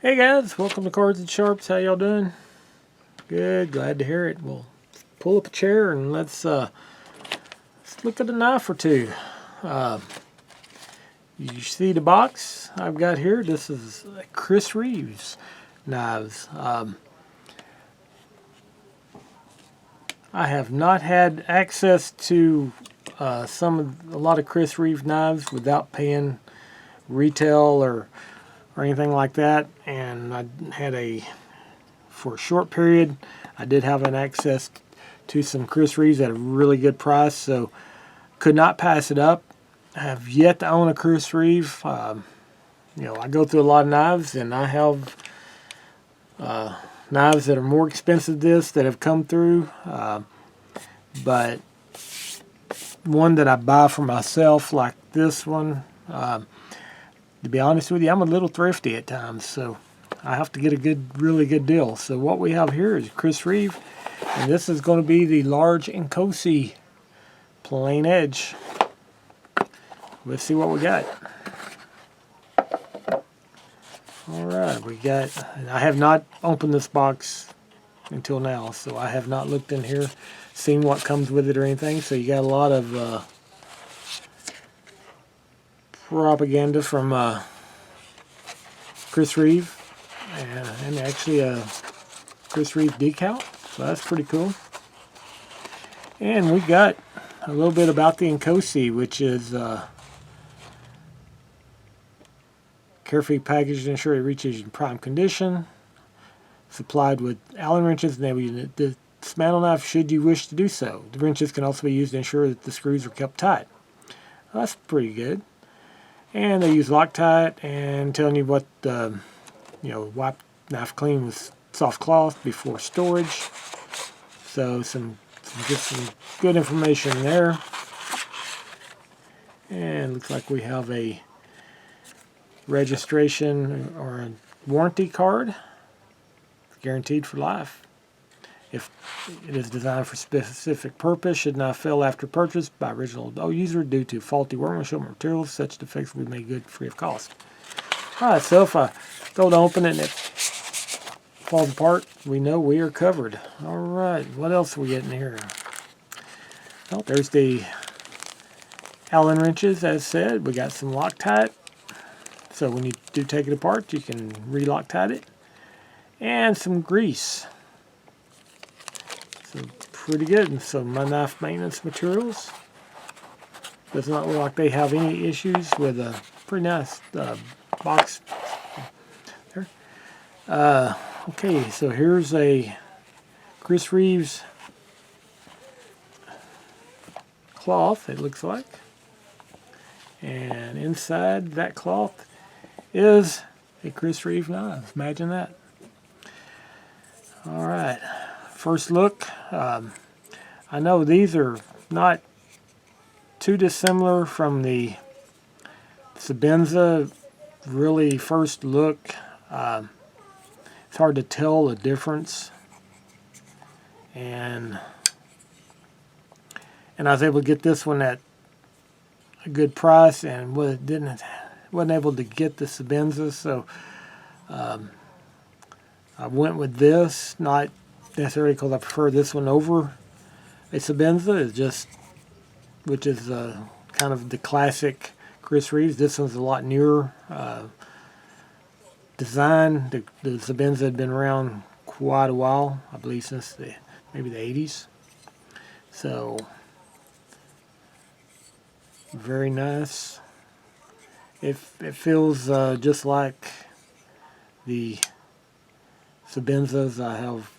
Hey guys, welcome to Cards and Sharps. How y'all doing? Good, glad to hear it. Well, pull up a chair and let's look at a knife or two. You see the box I've got here? This is Chris Reeve's knives. I have not had access to a lot of Chris Reeve knives without paying retail or anything like that, and I had for a short period, I did have an access to some Chris Reeves at a really good price, so could not pass it up. I have yet to own a Chris Reeve. I go through a lot of knives, and I have knives that are more expensive than this that have come through, but one that I buy for myself, like this one, to be honest with you, I'm a little thrifty at times, so I have to get a really good deal. So what we have here is Chris Reeve, and this is going to be the Large Inkosi plain edge. Let's see what we got. Alright, I have not opened this box until now, so I have not looked in here, seen what comes with it or anything. So you got a lot of propaganda from Chris Reeve, and actually a Chris Reeve decal, so that's pretty cool. And we got a little bit about the Inkosi, which is carefully packaged to ensure it reaches in prime condition, supplied with Allen wrenches, and they will dismantle knife should you wish to do so. The wrenches can also be used to ensure that the screws are kept tight. Well, that's pretty good. And they use Loctite and telling you what wipe knife clean with soft cloth before storage. So some good information there. And looks like we have a registration or a warranty card, guaranteed for life. If it is designed for specific purpose, should not fail after purchase by original user due to faulty workmanship or materials. Such defects will be made good free of cost. Alright, so if I go to open it and it falls apart, we know we are covered. Alright, what else are we getting here? Well, there's the Allen wrenches, as said. We got some Loctite, so when you do take it apart, you can re-Loctite it. And some grease. So pretty good. And so my knife maintenance materials. Does not look like they have any issues with a pretty nice box there. Okay, so here's a Chris Reeves cloth, it looks like. And inside that cloth is a Chris Reeve knife. Imagine that. Alright, first look. I know these are not too dissimilar from the Sebenza. Really, first look, it's hard to tell the difference. And I was able to get this one at a good price, and wasn't able to get the Sebenza, so I went with this, not necessarily because I prefer this one over a Sebenza, which is kind of the classic Chris Reeves. This one's a lot newer design. The Sebenza had been around quite a while, I believe since maybe the 80s. So very nice. It feels just like the Sebenzas I have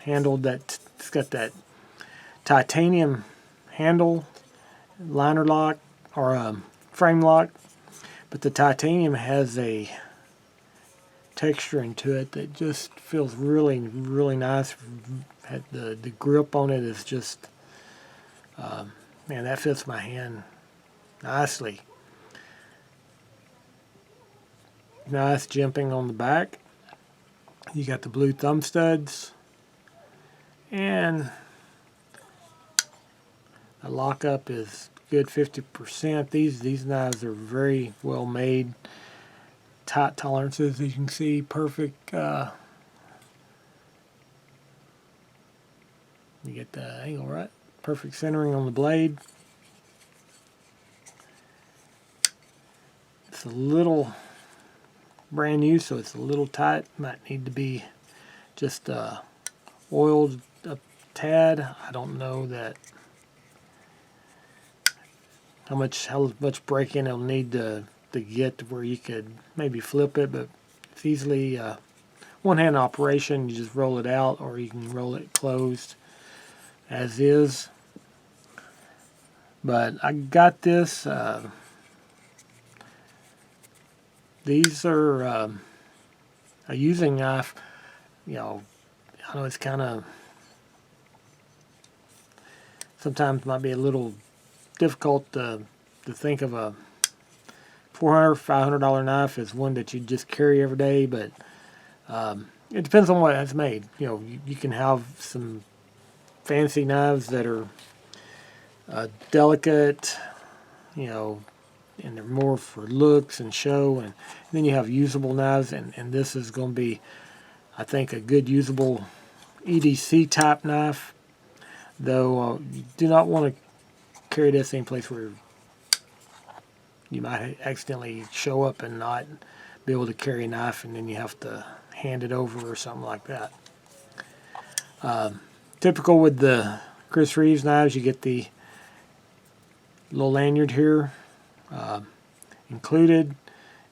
handled. It's got that titanium handle, liner lock or frame lock, but the titanium has a texture into it that just feels really, really nice. The grip on it is just, man, that fits my hand nicely. Nice jimping on the back. You got the blue thumb studs, and the lockup is good 50%. These knives are very well made tight tolerances, as you can see, perfect. You get the angle right. Perfect centering on the blade. It's a little brand new, so it's a little tight. Might need to be just oiled a tad. I don't know that how much break-in it'll need to get to where you could maybe flip it, but it's easily one-hand operation. You just roll it out, or you can roll it closed as is. But I got this. These are a using knife. You know, I know it's kind of sometimes might be a little difficult to think of a $400, $500 knife as one that you just carry every day, but it depends on what it's made. You know, you can have some fancy knives that are delicate, you know, and they're more for looks and show, and then you have usable knives, and this is going to be, I think, a good usable EDC type knife, though you do not want to carry this any place where you might accidentally show up and not be able to carry a knife, and then you have to hand it over or something like that. Typical with the Chris Reeves knives, you get the little lanyard here included.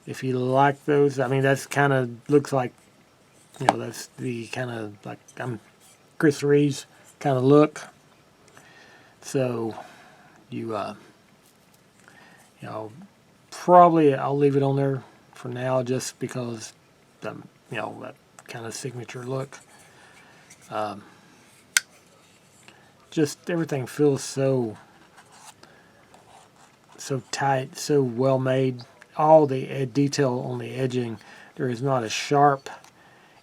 If you like those, I mean, that's kind of looks like, you know, that's the kind of like Chris Reeves kind of look. So you know, probably I'll leave it on there for now, just because the, you know, that kind of signature look. Just everything feels so tight, so well made. All the detail on the edging. There is not a sharp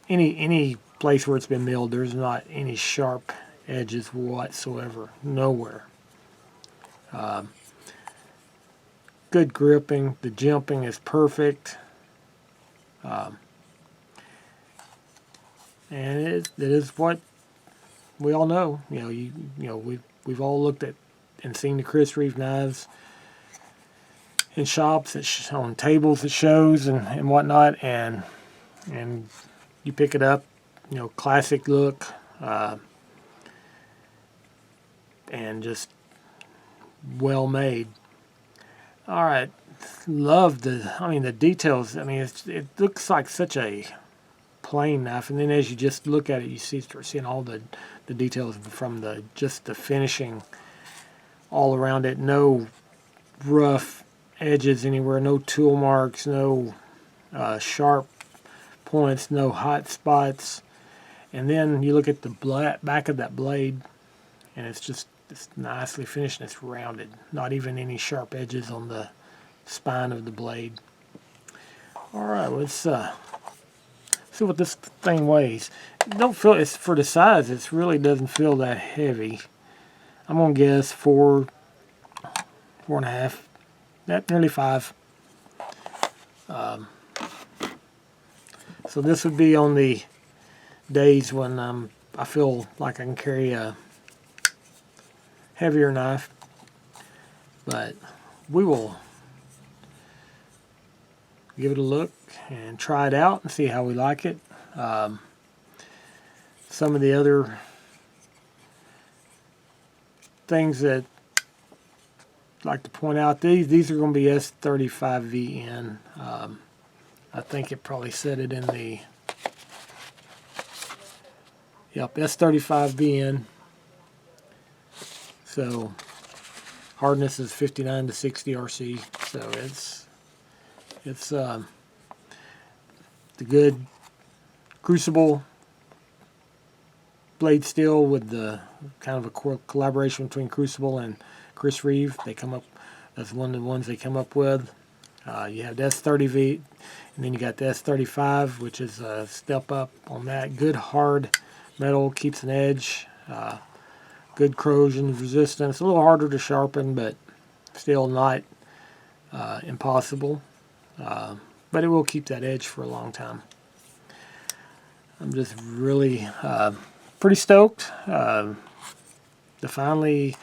any place where it's been milled. There's not any sharp edges whatsoever. Nowhere. Good gripping. The jimping is perfect. And it is what we all know. You know, we've all looked at and seen the Chris Reeve knives in shops, on tables at shows and whatnot, and you pick it up, you know, classic look, and just well made. All right, love the details. I mean, it looks like such a plain knife, and then as you just look at it, you start seeing all the details from just the finishing all around it. No rough edges anywhere, no tool marks, no sharp points, no hot spots. And then you look at the back of that blade, and it's nicely finished and it's rounded. Not even any sharp edges on the spine of the blade. All right, let's see what this thing weighs. Don't feel it's for the size. It really doesn't feel that heavy. I'm gonna guess 4.5. Nearly 5. So this would be on the days when I feel like I can carry a heavier knife. But we will give it a look and try it out and see how we like it. Some of the other things that I'd like to point out, these are going to be S35VN. I think it probably said it in the, yep, S35VN. So hardness is 59 to 60 RC. So it's the good crucible blade steel with the kind of a collaboration between Crucible and Chris Reeve. They come up, that's one of the ones they come up with. You have the S30V, and then you got the S35, which is a step up on that. Good hard metal, keeps an edge. Good corrosion resistance. A little harder to sharpen, but still not impossible. But but it will keep that edge for a long time. I'm just really pretty stoked to finally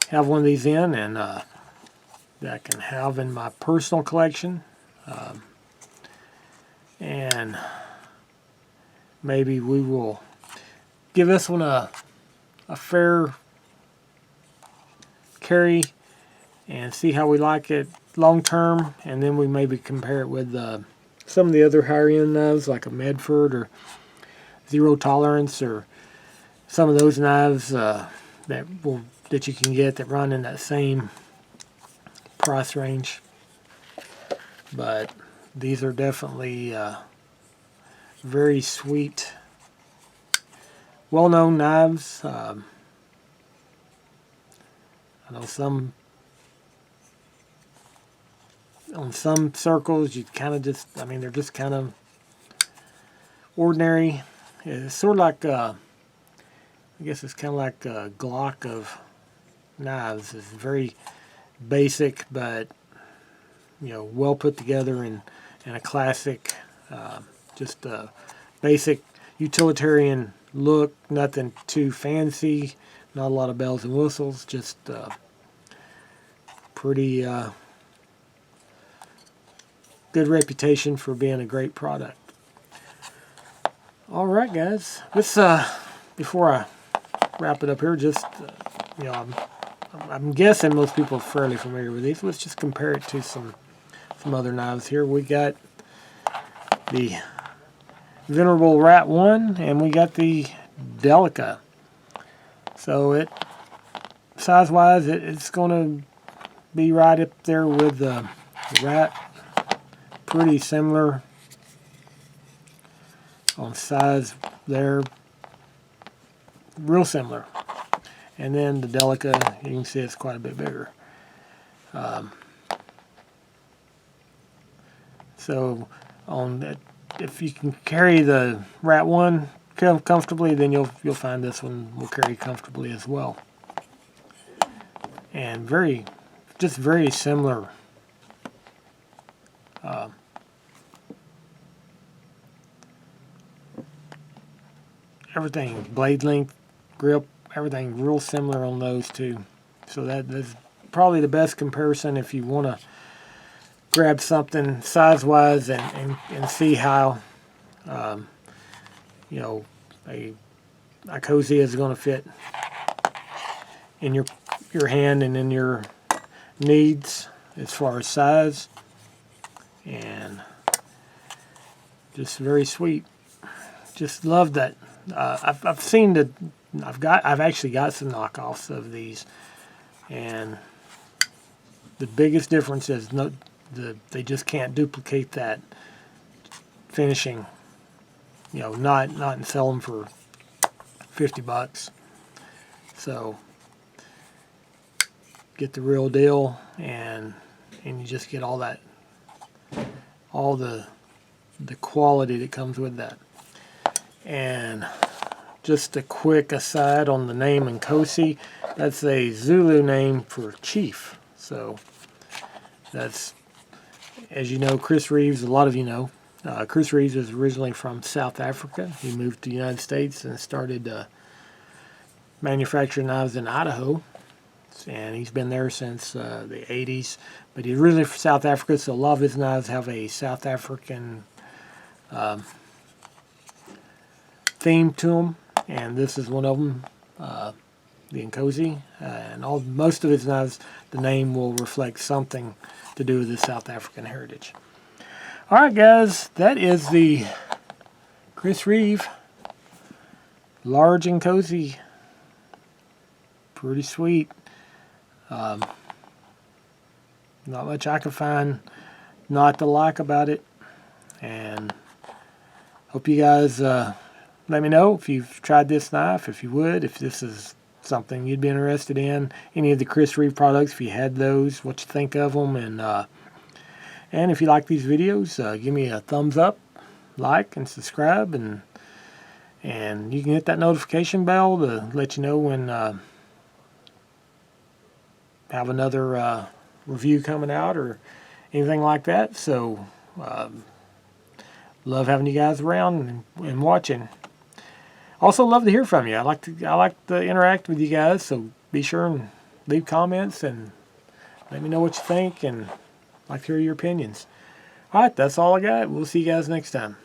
have one of these in, and that I can have in my personal collection. And maybe we will give this one a fair carry and see how we like it long term, and then we maybe compare it with some of the other higher end knives like a Medford or Zero Tolerance, or some of those knives that you can get that run in that same price range. But these are definitely very sweet, well-known knives. I know on some circles you kind of just, I mean, they're just kind of ordinary. It's sort of like I guess it's kind of like a Glock of knives. It's very basic, but well put together, and a classic, just a basic utilitarian look. Nothing too fancy, not a lot of bells and whistles, just pretty good reputation for being a great product. All right, guys. Let's before I wrap it up here, just I'm guessing most people are fairly familiar with these. Let's just compare it to some other knives here. We got the Venerable Rat 1, and we got the Delica. So size-wise, it's going to be right up there with the Rat. Pretty similar on size there. Real similar. And then the Delica, you can see it's quite a bit bigger. So if you can carry the Rat 1 comfortably, then you'll find this one will carry comfortably as well. And just very similar. Everything, blade length, grip, everything real similar on those two. So that's probably the best comparison if you want to grab something size-wise and see how a Inkosi is going to fit in your hand and in your needs as far as size. And just very sweet. Just love that. I've seen that. I've actually got some knockoffs of these, and the biggest difference is they just can't duplicate that finishing. Not sell them for $50. So get the real deal, and you just get all the quality that comes with that. And just a quick aside on the name Inkosi, that's a Zulu name for chief. So that's, as you know, Chris Reeves, a lot of you know, Chris Reeves is originally from South Africa. He moved to the United States and started manufacturing knives in Idaho. And he's been there since the 80s. But he's originally from South Africa, so a lot of his knives have a South African theme to them. And this is one of them, the Inkosi. And most of his knives, the name will reflect something to do with his South African heritage. Alright guys, that is the Chris Reeve Large Inkosi. Pretty sweet. Not much I can find not to like about it. And hope you guys let me know if you've tried this knife, if you would, if this is something you'd be interested in. Any of the Chris Reeve products, if you had those, what you think of them. And if you like these videos, give me a thumbs up, like, and subscribe. And you can hit that notification bell to let you know when have another review coming out or anything like that. So Love having you guys around and watching. Also love to hear from you. I like to interact with you guys, so be sure and leave comments and let me know what you think, and I'd like to hear your opinions. Alright, that's all I got. We'll see you guys next time.